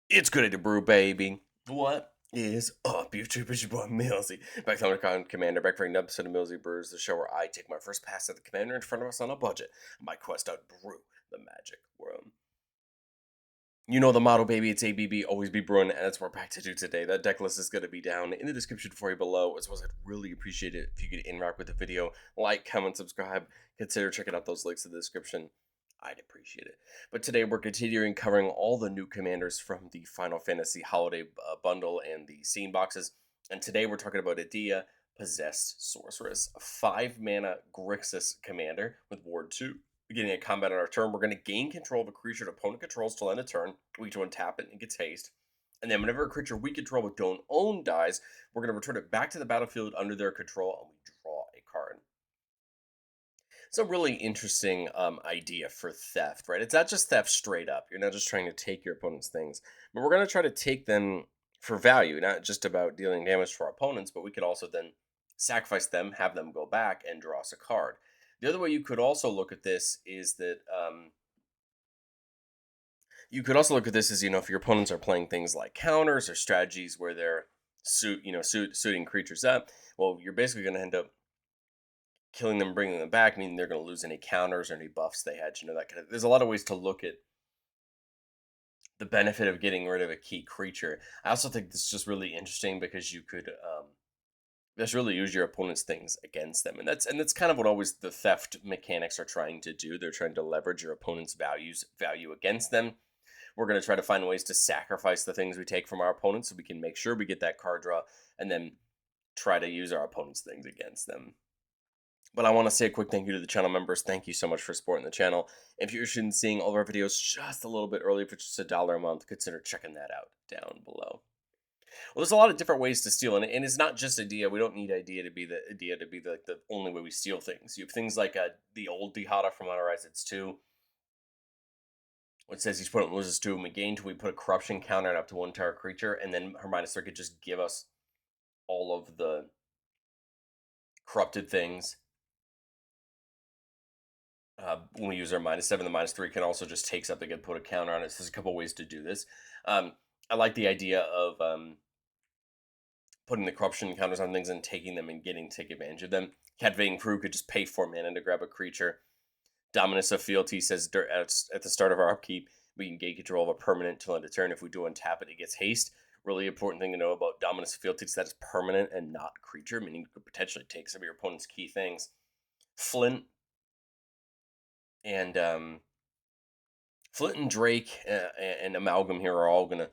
It's good to brew, baby. What is up, YouTube? It's your boy Millsy. Back to Commander, back for another episode of Millsy Brews, the show where I take my first pass at the commander in front of us on a budget. My quest out brew the magic world. You know the motto, baby. It's ABB, always be brewing, and that's what we're back to do today. That deck list is going to be down in the description for you below. As well as I'd really appreciate it if you could interact with the video, like, comment, subscribe, consider checking out those links in the description. I'd appreciate it. But today we're continuing covering all the new commanders from the Final Fantasy Holiday Bundle and the scene boxes. And today we're talking about Edea, Possessed Sorceress, a 5-mana Grixis commander with Ward 2. Beginning a combat on our turn, we're going to gain control of a creature an opponent controls till end of turn. We to untap it and gets haste. And then whenever a creature we control but don't own dies, we're going to return it back to the battlefield under their control, and we draw a card. It's a really interesting idea for theft, right? It's not just theft straight up. You're not just trying to take your opponent's things, but we're going to try to take them for value, not just about dealing damage to our opponents, but we could also then sacrifice them, have them go back, and draw us a card. The other way you could also look at this is that if your opponents are playing things like counters or strategies where they're suiting creatures up, well, you're basically going to end up killing them, bringing them back, meaning they're going to lose any counters or any buffs they had. That kind of. There's a lot of ways to look at the benefit of getting rid of a key creature. I also think this is just really interesting because you could just really use your opponent's things against them, and that's kind of what always the theft mechanics are trying to do. They're trying to leverage your opponent's value against them. We're going to try to find ways to sacrifice the things we take from our opponents so we can make sure we get that card draw, and then try to use our opponent's things against them. But I want to say a quick thank you to the channel members. Thank you so much for supporting the channel. If you're interested in seeing all of our videos just a little bit early for just $1 a month, consider checking that out down below. Well, there's a lot of different ways to steal, and it's not just Edea. We don't need Edea to be the only way we steal things. You have things like the old Dihada from Horizons 2, which says each opponent loses 2 and we gain 2. We put a corruption counter on up to one entire creature, and then her -3 could just give us all of the corrupted things. When we use our -7, the -3 can also just take something and put a counter on it. So there's a couple ways to do this. I like the idea of putting the corruption counters on things and taking them and take advantage of them. Captivating Crew could just pay 4 mana to grab a creature. Dominus of Fealty says at the start of our upkeep, we can gain control of a permanent till end of turn. If we do untap it, it gets haste. Really important thing to know about Dominus of Fealty is that it's permanent and not creature, meaning you could potentially take some of your opponent's key things. Flint and Drake and Amalgam here are all going to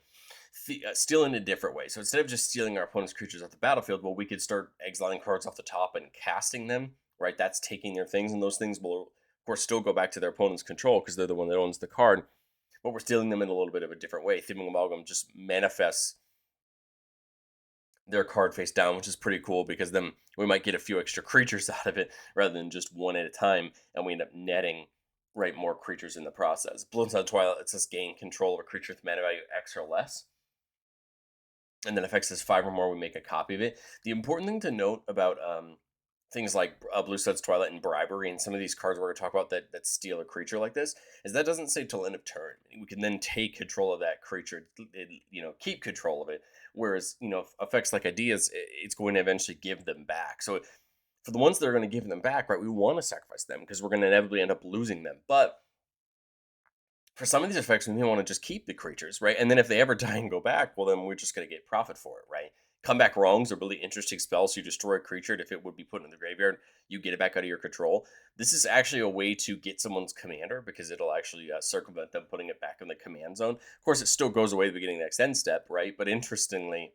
steal in a different way. So instead of just stealing our opponent's creatures off the battlefield, well, we could start exiling cards off the top and casting them, right? That's taking their things, and those things will, of course, still go back to their opponent's control because they're the one that owns the card, but we're stealing them in a little bit of a different way. Thieving Amalgam just manifests their card face down, which is pretty cool because then we might get a few extra creatures out of it rather than just one at a time, and we end up netting more creatures in the process. Bloodshot Twilight lets us gain control of a creature with mana value X or less, and then effects is 5 or more, we make a copy of it. The important thing to note about things like Blue Suds Twilight and Bribery and some of these cards we're going to talk about that steal a creature like this is that doesn't say till end of turn. We can then take control of that creature, keep control of it. Whereas, effects like Ideas, it's going to eventually give them back. So for the ones that are going to give them back, right, we want to sacrifice them because we're going to inevitably end up losing them. But for some of these effects, we may want to just keep the creatures, right? And then if they ever die and go back, well, then we're just going to get profit for it, right? Comeback Wrongs are really interesting spells. So you destroy a creature, and if it would be put in the graveyard, you get it back out of your control. This is actually a way to get someone's commander because it'll actually circumvent them putting it back in the command zone. Of course, it still goes away at the beginning of the next end step, right? But interestingly,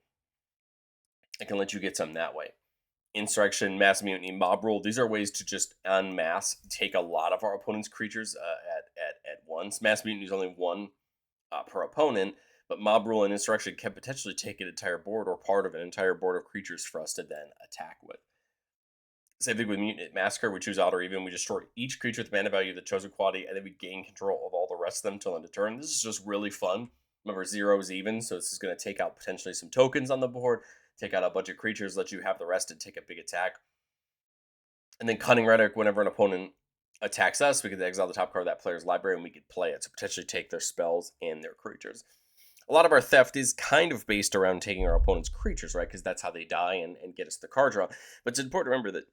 it can let you get some that way. Insurrection, Mass Mutiny, Mob Rule. These are ways to just en masse take a lot of our opponent's creatures at once. Mass Mutiny is only one per opponent, but Mob Rule and Insurrection can potentially take an entire board or part of an entire board of creatures for us to then attack with. Same thing with Mutant Massacre. We choose odd or even. We destroy each creature with mana value of the chosen quality, and then we gain control of all the rest of them till end of turn. This is just really fun. Remember, 0 is even, so this is going to take out potentially some tokens on the board, take out a bunch of creatures, let you have the rest and take a big attack. And then Cunning Rhetoric, whenever an opponent attacks us, we can exile the top card of that player's library and we could play it to potentially take their spells and their creatures. a lot of our theft is kind of based around taking our opponent's creatures, right? Because that's how they die and get us the card draw. But it's important to remember that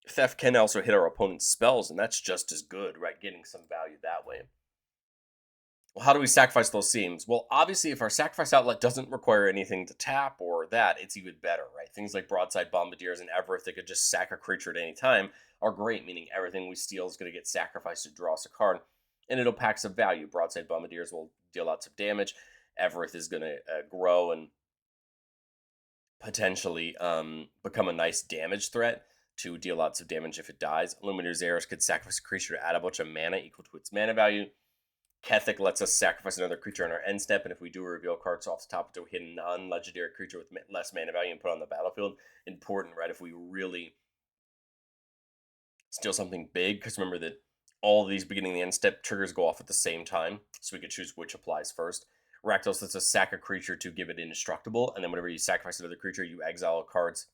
theft can also hit our opponent's spells, and that's just as good, right? Getting some value that way. Well, how do we sacrifice those seams? Well, obviously, if our sacrifice outlet doesn't require anything to tap or that, it's even better, right? Things like Broadside Bombardiers and Everett that could just sack a creature at any time are great, meaning everything we steal is going to get sacrificed to draw us a card, and it'll pack some value. Broadside Bombardiers will deal lots of damage. Everett is going to grow and potentially become a nice damage threat to deal lots of damage if it dies. Illuminator's Arrows could sacrifice a creature to add a bunch of mana equal to its mana value. Kethic lets us sacrifice another creature on our end step, and if we do reveal cards off the top to hit a non-legendary creature with less mana value and put on the battlefield, important, right? If we really steal something big, because remember that all of these beginning and the end step triggers go off at the same time, so we could choose which applies first. Rakdos lets us sack a creature to give it indestructible, and then whenever you sacrifice another creature, you exile cards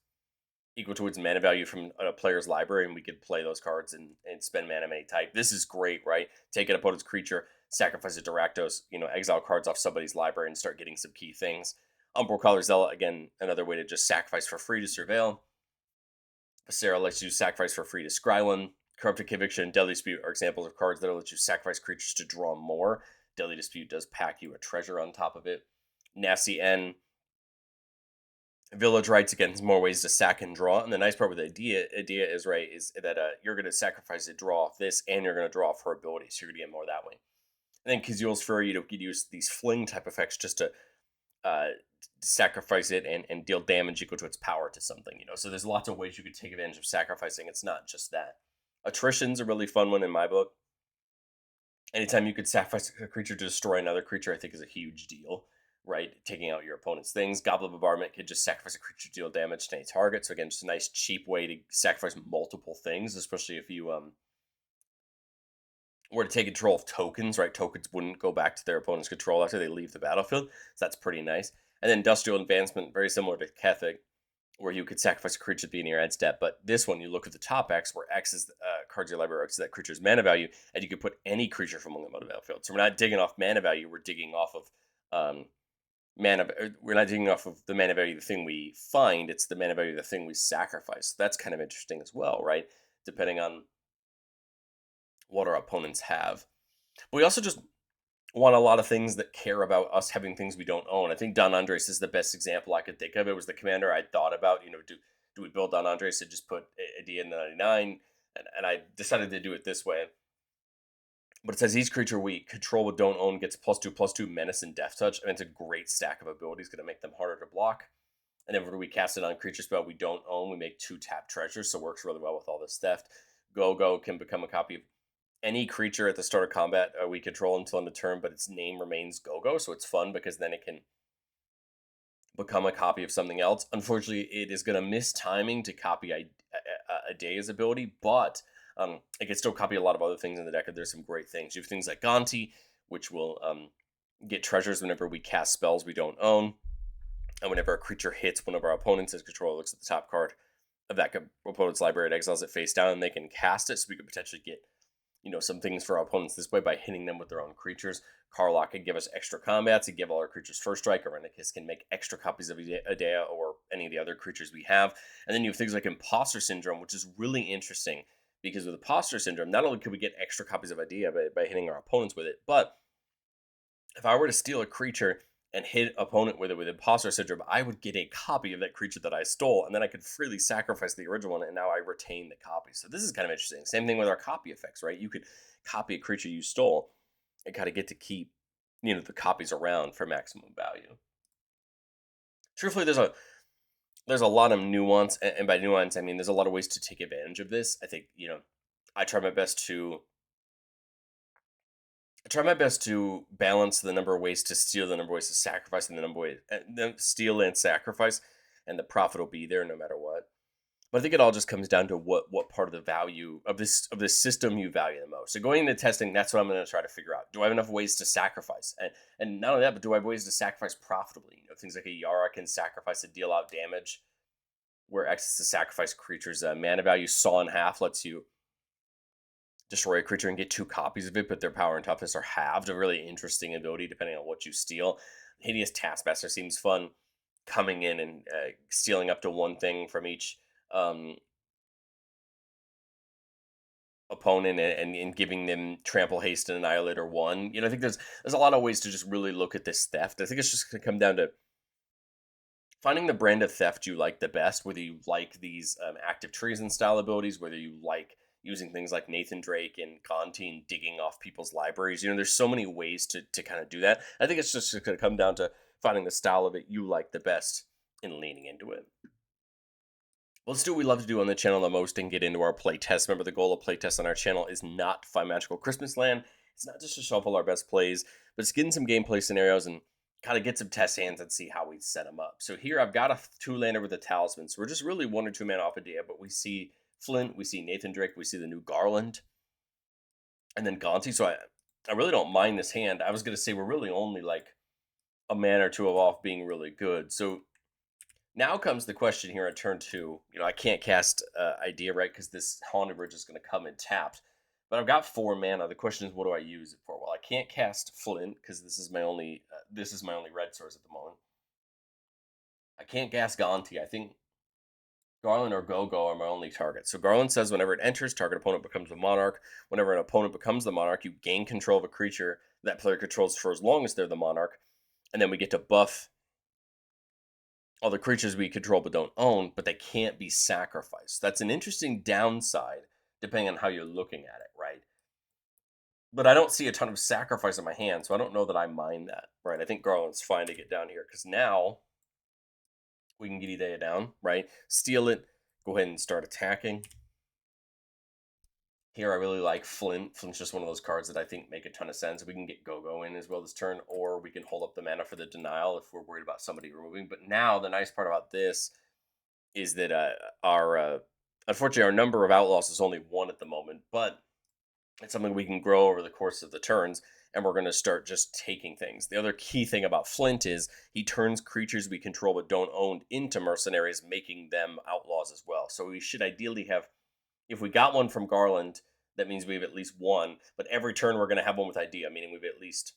equal to its mana value from a player's library, and we could play those cards and spend mana of any type. This is great, right? Take an opponent's creature, sacrifice it to Rakdos, exile cards off somebody's library and start getting some key things. Umbral Collar Zealot, again, another way to just sacrifice for free to Surveil. Viscera lets you sacrifice for free to Skryland. Corrupted Conviction and Deadly Dispute are examples of cards that'll let you sacrifice creatures to draw more. Deadly Dispute does pack you a treasure on top of it. Nasty N. Village Rights, again, more ways to sack and draw. And the nice part with Edea is, right, is that you're going to sacrifice to draw off this, and you're going to draw off her ability, so you're going to get more that way. And then Kazul's Fury, you could use these fling type effects just to uh, sacrifice it and deal damage equal to its power to something, So there's lots of ways you could take advantage of sacrificing. It's not just that. Attrition's a really fun one in my book. Anytime you could sacrifice a creature to destroy another creature, I think is a huge deal, right? Taking out your opponent's things. Goblet Bombardment could just sacrifice a creature to deal damage to any target. So again, just a nice cheap way to sacrifice multiple things, especially if you were to take control of tokens, right? Tokens wouldn't go back to their opponent's control after they leave the battlefield. So that's pretty nice. And then Industrial Advancement, very similar to Kethic, where you could sacrifice a creature to be in your end step. But this one, you look at the top X, where X is cards your library, X is that creature's mana value, and you could put any creature from among them on the battlefield. So we're not digging off mana value, we're digging off of we're not digging off of the mana value of the thing we find, it's the mana value of the thing we sacrifice. So that's kind of interesting as well, right? Depending on what our opponents have. But we also just want a lot of things that care about us having things we don't own. I think Don Andres is the best example I could think of. It was the commander I thought about, do we build Don Andres and just put Edea in the 99? And I decided to do it this way. But it says each creature we control but don't own gets +2/+2 menace and death touch. And it's a great stack of abilities, going to make them harder to block. And then when we cast it on creature spell we don't own, we make 2 tap treasures, so it works really well with all this theft. Go can become a copy of any creature at the start of combat we control until end of turn, but its name remains Go-Go, so it's fun because then it can become a copy of something else. Unfortunately, it is going to miss timing to copy Edea's ability, but it can still copy a lot of other things in the deck, and there's some great things. You have things like Gonti, which will get treasures whenever we cast spells we don't own, and whenever a creature hits one of our opponents, as controller looks at the top card of that opponent's library, it exiles it face down, and they can cast it, so we could potentially get some things for our opponents this way by hitting them with their own creatures. Karlach can give us extra combats and give all our creatures first strike. Irenicus can make extra copies of Edea or any of the other creatures we have. And then you have things like Imposter Syndrome, which is really interesting because with Imposter Syndrome, not only could we get extra copies of Edea by hitting our opponents with it, but if I were to steal a creature and hit opponent with it with Imposter Syndrome, I would get a copy of that creature that I stole, and then I could freely sacrifice the original one, and now I retain the copy. So this is kind of interesting. Same thing with our copy effects, right? You could copy a creature you stole and kind of get to keep, the copies around for maximum value. Truthfully, there's a lot of nuance, and by nuance, I mean there's a lot of ways to take advantage of this. I think, I try my best to balance the number of ways to steal, the number of ways to sacrifice, and the number of ways steal and sacrifice, and the profit will be there no matter what. But I think it all just comes down to what part of the value of this system you value the most. So going into testing, that's what I'm going to try to figure out. Do I have enough ways to sacrifice? And not only that, but do I have ways to sacrifice profitably? Things like a Yara can sacrifice to deal out damage, where access to sacrifice creatures mana value saw in half lets you destroy a creature and get 2 copies of it, but their power and toughness are halved. A really interesting ability depending on what you steal. Hideous Taskmaster seems fun, coming in and stealing up to one thing from each um, opponent, and giving them trample, haste, and annihilator one. I think there's a lot of ways to just really look at this theft. I think it's just gonna come down to finding the brand of theft you like the best, whether you like these active treason style abilities, whether you like using things like Nathan Drake and Conti and digging off people's libraries. There's so many ways to kind of do that. I think it's just going to come down to finding the style of it you like the best and leaning into it. Let's do what we love to do on the channel the most and get into our playtest. Remember, the goal of playtest on our channel is not to find magical Christmas land. It's not just to shuffle our best plays, but it's getting some gameplay scenarios and kind of get some test hands and see how we set them up. So here I've got a two-lander with a talisman. So we're just really 1 or 2 mana off Edea, but we see Flint, we see Nathan Drake, we see the new Garland, and then Gonti. So I really don't mind this hand. I was going to say we're really only like a mana or two of off being really good. So now comes the question here on turn 2. I can't cast Edea, right? Because this Haunted Bridge is going to come in tapped. But I've got 4 mana. The question is, what do I use it for? Well, I can't cast Flint because this is my only red source at the moment. I can't cast Gonti. I think Garland or Go-Go are my only targets. So Garland says whenever it enters, target opponent becomes a monarch. Whenever an opponent becomes the monarch, you gain control of a creature that player controls for as long as they're the monarch. And then we get to buff all the creatures we control but don't own, but they can't be sacrificed. That's an interesting downside, depending on how you're looking at it, right? But I don't see a ton of sacrifice in my hand, so I don't know that I mind that, right? I think Garland's fine to get down here, because now we can get Edea down, right? Steal it, go ahead and start attacking. Here I really like Flint. Flint's just one of those cards that I think make a ton of sense. We can get Go-Go in as well this turn, or we can hold up the mana for the denial if we're worried about somebody removing. But now the nice part about this is that our unfortunately our number of outlaws is only 1 at the moment, but it's something we can grow over the course of the turns, and we're going to start just taking things. The other key thing about Flint is he turns creatures we control but don't own into mercenaries, making them outlaws as well. So we should ideally have, if we got one from Garland, that means we have at least 1, but every turn we're going to have one with Edea, meaning we have at least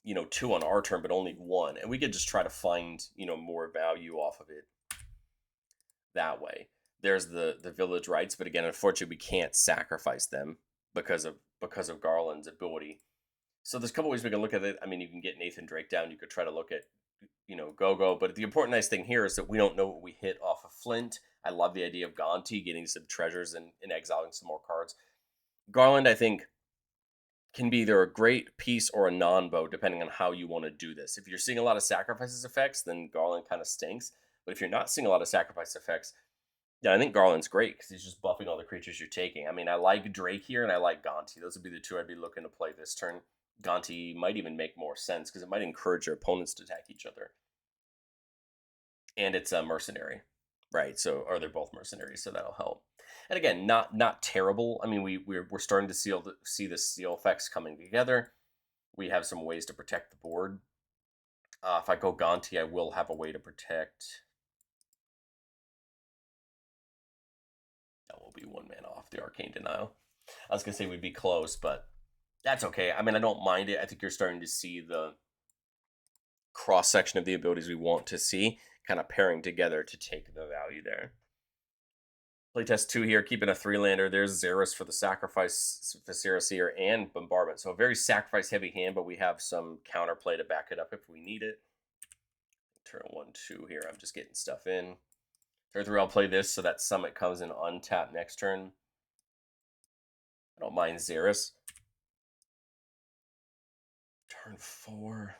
2 on our turn, but only 1. And we could just try to find, more value off of it that way. There's the village rights, but again, unfortunately, we can't sacrifice them because of Garland's ability. So there's a couple ways we can look at it. I mean, you can get Nathan Drake down. You could try to look at, Go-Go. But the important nice thing here is that we don't know what we hit off of Flint. I love the idea of Gonti getting some treasures and exiling some more cards. Garland, I think, can be either a great piece or a non-bow, depending on how you want to do this. If you're seeing a lot of sacrifices effects, then Garland kind of stinks. But if you're not seeing a lot of sacrifice effects, yeah, I think Garland's great because he's just buffing all the creatures you're taking. I mean, I like Drake here and I like Gonti. Those would be the 2 I'd be looking to play this turn. Gonti might even make more sense because it might encourage your opponents to attack each other. And it's a mercenary, right? So, or they're both mercenaries, so that'll help. And again, not terrible. I mean, we're starting to see the seal effects coming together. We have some ways to protect the board. If I go Gonti, I will have a way to protect. That will be 1 mana off the Arcane Denial. I was gonna say we'd be close, but that's okay. I mean, I don't mind it. I think you're starting to see the cross section of the abilities we want to see kind of pairing together to take the value there. Playtest 2 here, keeping a 3-lander. There's Sorceress for the sacrifice, Sorceress here, and Bombardment. So a very sacrifice-heavy hand, but we have some counterplay to back it up if we need it. Turn 1, 2 here. I'm just getting stuff in. Turn 3, I'll play this so that Summit comes in untapped next turn. I don't mind Sorceress. Turn 4.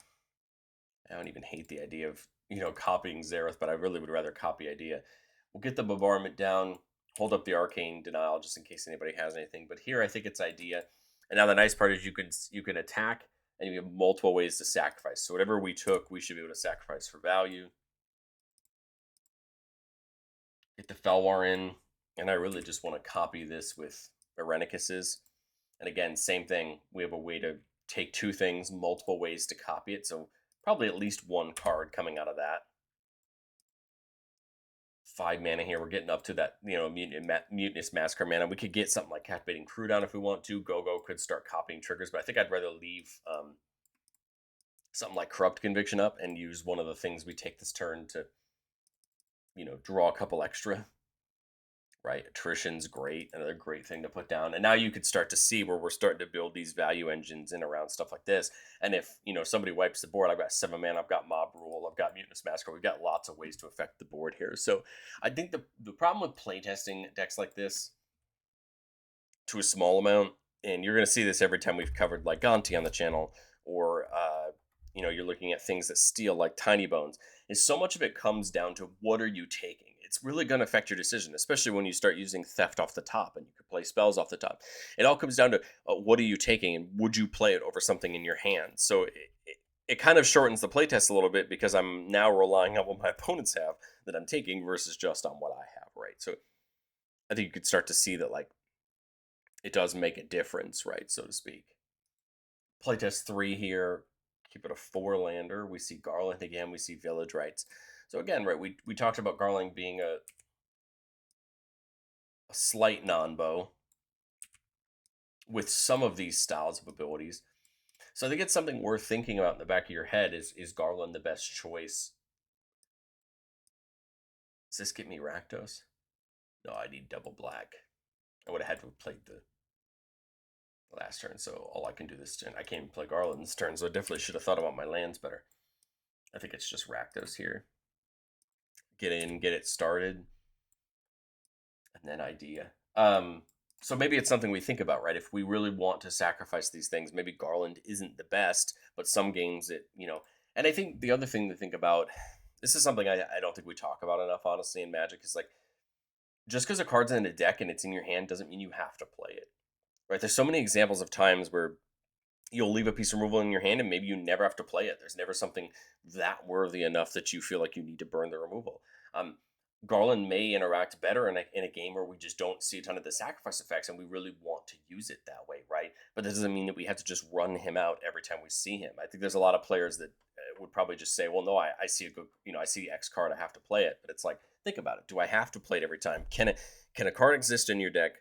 I don't even hate the idea of, copying Zareth, but I really would rather copy Edea. We'll get the Bombardment down, hold up the Arcane Denial just in case anybody has anything. But here I think it's Edea. And now the nice part is you can attack and you have multiple ways to sacrifice. So whatever we took, we should be able to sacrifice for value. Get the Felwar in, and I really just want to copy this with Irenicus's. And again, same thing. We have a way to take 2 things, multiple ways to copy it. So probably at least 1 card coming out of that. 5 mana here. We're getting up to that, Mutinous Massacre mana. We could get something like Captivating Crew down if we want to. Go-Go could start copying triggers, but I think I'd rather leave something like Corrupt Conviction up and use one of the things we take this turn to, draw a couple extra. Right, attrition's great, another great thing to put down. And now you could start to see where we're starting to build these value engines in around stuff like this. And if somebody wipes the board, I've got 7 mana, I've got Mob Rule, I've got Mutinous Massacre. We've got lots of ways to affect the board here. So I think the problem with playtesting decks like this to a small amount, and you're going to see this every time we've covered like Gonti on the channel, or you're looking at things that steal like Tiny Bones, is so much of it comes down to what are you taking. It's really going to affect your decision, especially when you start using theft off the top and you could play spells off the top. It all comes down to what are you taking and would you play it over something in your hand. So it kind of shortens the playtest a little bit because I'm now relying on what my opponents have that I'm taking versus just on what I have, right? So I think you could start to see that like it does make a difference, right, so to speak. Playtest 3 here, keep it a 4-lander. We see Garland again, we see Village Rights. So again, right, we talked about Garland being a slight non-bow with some of these styles of abilities. So I think it's something worth thinking about in the back of your head. Is Garland the best choice? Does this get me Rakdos? No, I need double black. I would have had to have played the last turn, so all I can do this turn. I can't even play Garland this turn, so I definitely should have thought about my lands better. I think it's just Rakdos here. Get in, get it started, and then Edea. So maybe it's something we think about, right? If we really want to sacrifice these things, maybe Garland isn't the best, but some games and I think the other thing to think about, this is something I don't think we talk about enough, honestly, in Magic, is like, just because a card's in a deck and it's in your hand doesn't mean you have to play it, right? There's so many examples of times where you'll leave a piece of removal in your hand and maybe you never have to play it. There's never something that worthy enough that you feel like you need to burn the removal. Garland may interact better in a game where we just don't see a ton of the sacrifice effects and we really want to use it that way, right? But that doesn't mean that we have to just run him out every time we see him. I think there's a lot of players that would probably just say, well, no, I see a good, I see X card, I have to play it. But it's like, think about it. Do I have to play it every time? Can a card exist in your deck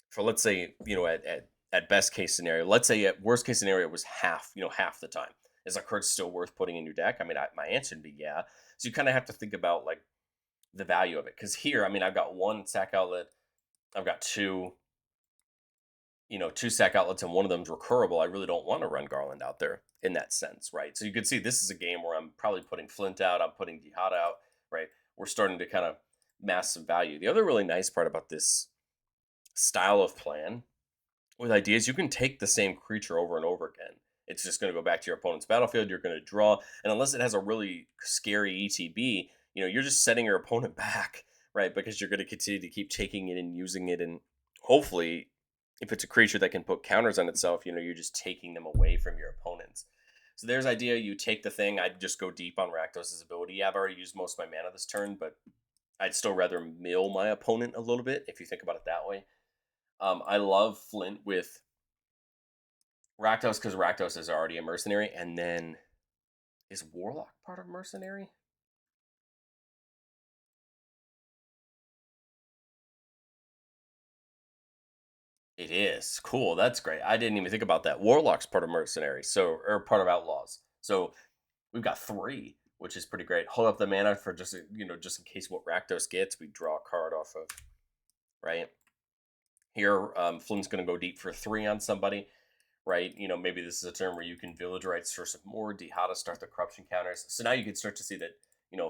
for, let's say, at best case scenario, let's say at worst case scenario, it was half the time. Is a card still worth putting in your deck? I mean, my answer would be yeah. So you kind of have to think about like the value of it. Because here, I mean, I've got one sack outlet, I've got two sack outlets, and one of them's recurable. I really don't want to run Garland out there in that sense, right? So you can see this is a game where I'm probably putting Flint out, I'm putting Jihad out, right? We're starting to kind of mass some value. The other really nice part about this style of plan with ideas, you can take the same creature over and over again. It's just going to go back to your opponent's battlefield. You're going to draw, and unless it has a really scary ETB, you're just setting your opponent back, right? Because you're going to continue to keep taking it and using it, and hopefully, if it's a creature that can put counters on itself, you're just taking them away from your opponents. So there's Edea. You take the thing. I'd just go deep on Rakdos' ability. Yeah, I've already used most of my mana this turn, but I'd still rather mill my opponent a little bit if you think about it that way. I love Flint with Rakdos because Rakdos is already a mercenary, and then is Warlock part of mercenary? It is. Cool. That's great. I didn't even think about that. Warlock's part of mercenary, so or part of outlaws. So we've got 3, which is pretty great. Hold up the mana for just just in case what Rakdos gets, we draw a card off of, right? Here, Flint's gonna go deep for 3 on somebody. Right? Maybe this is a turn where you can Village Rights for some more, Dihada start the corruption counters. So now you can start to see that,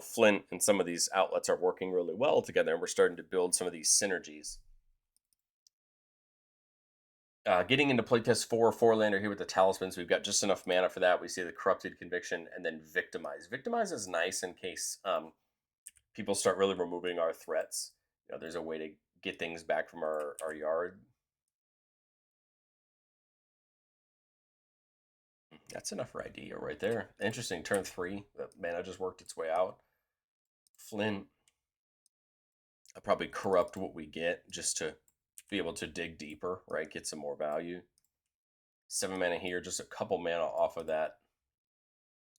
Flint and some of these outlets are working really well together, and we're starting to build some of these synergies. Getting into playtest 4-lander here with the Talismans, we've got just enough mana for that. We see the Corrupted Conviction and then Victimize. Victimize is nice in case people start really removing our threats. There's a way to get things back from our yard. That's enough for Edea right there. Interesting. Turn 3. The mana just worked its way out. Flint. I'll probably corrupt what we get just to be able to dig deeper, right? Get some more value. 7 mana here, just a couple mana off of that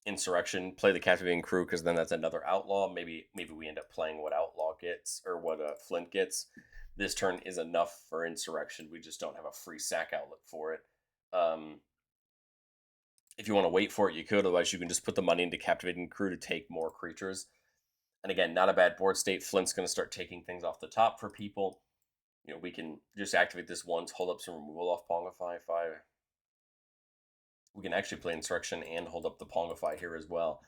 Insurrection. Play the Captivating Crew because then that's another outlaw. Maybe we end up playing what outlaw gets or what Flint gets. This turn is enough for Insurrection. We just don't have a free sack outlet for it. If you want to wait for it, you could. Otherwise, you can just put the money into Captivating Crew to take more creatures. And again, not a bad board state. Flint's going to start taking things off the top for people. We can just activate this once, hold up some removal off Pongify. We can actually play Insurrection and hold up the Pongify here as well.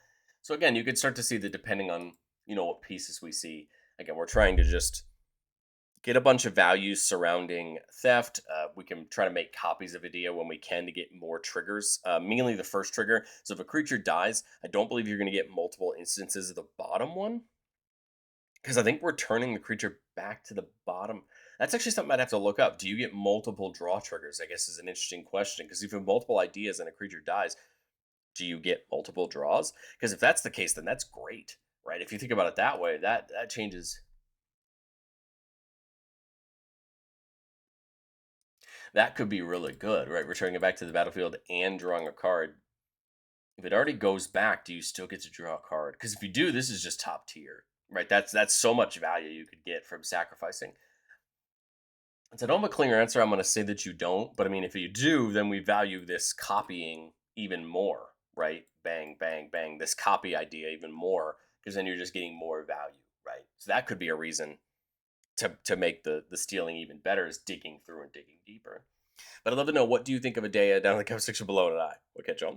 So again, you could start to see that depending on, what pieces we see. Again, we're trying to just get a bunch of values surrounding theft. We can try to make copies of Edea when we can to get more triggers. Mainly the first trigger. So if a creature dies, I don't believe you're going to get multiple instances of the bottom one, because I think we're turning the creature back to the bottom. That's actually something I'd have to look up. Do you get multiple draw triggers? I guess is an interesting question, because if you have multiple ideas and a creature dies, do you get multiple draws? Because if that's the case, then that's great, right? If you think about it that way, that changes. That could be really good, right? Returning it back to the battlefield and drawing a card. If it already goes back, do you still get to draw a card? Because if you do, this is just top tier, right? That's so much value you could get from sacrificing. Since I don't have a clear answer, I'm going to say that you don't. But I mean, if you do, then we value this copying even more, right? Bang, bang, bang. This copy idea even more, because then you're just getting more value, right? So that could be a reason to make the stealing even better, is digging through and digging deeper. But I'd love to know, what do you think of Adea down in the comment section below, and we'll catch you on